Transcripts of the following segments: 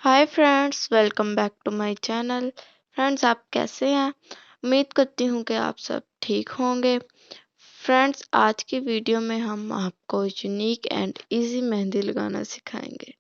Hi friends, welcome back to my channel. Friends, आप कैसे हैं? उम्मीद करती हूँ कि आप सब ठीक होंगे। फ्रेंड्स, आज की वीडियो में हम आपको यूनिक एंड इजी मेहंदी लगाना सिखाएंगे।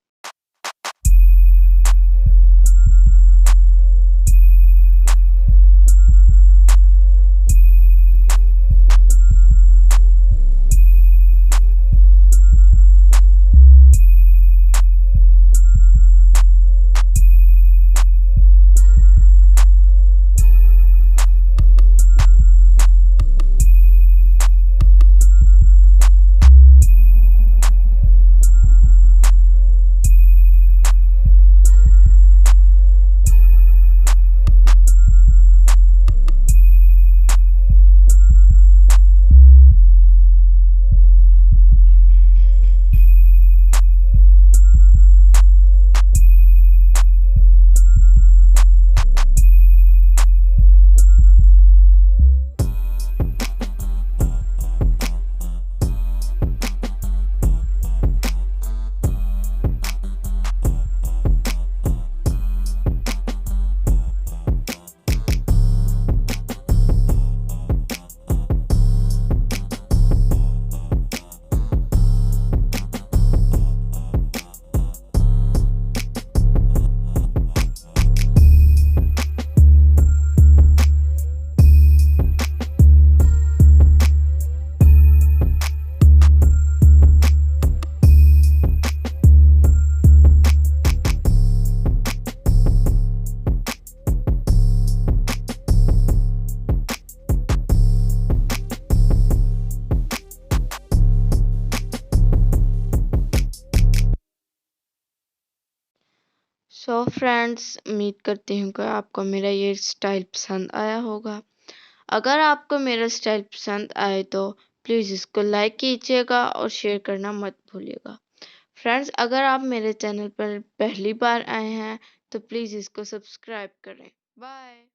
फ्रेंड्स, उम्मीद करती हूँ कि आपको मेरा ये स्टाइल पसंद आया होगा। अगर आपको मेरा स्टाइल पसंद आए तो प्लीज़ इसको लाइक कीजिएगा और शेयर करना मत भूलिएगा। फ्रेंड्स, अगर आप मेरे चैनल पर पहली बार आए हैं तो प्लीज़ इसको सब्सक्राइब करें। बाय।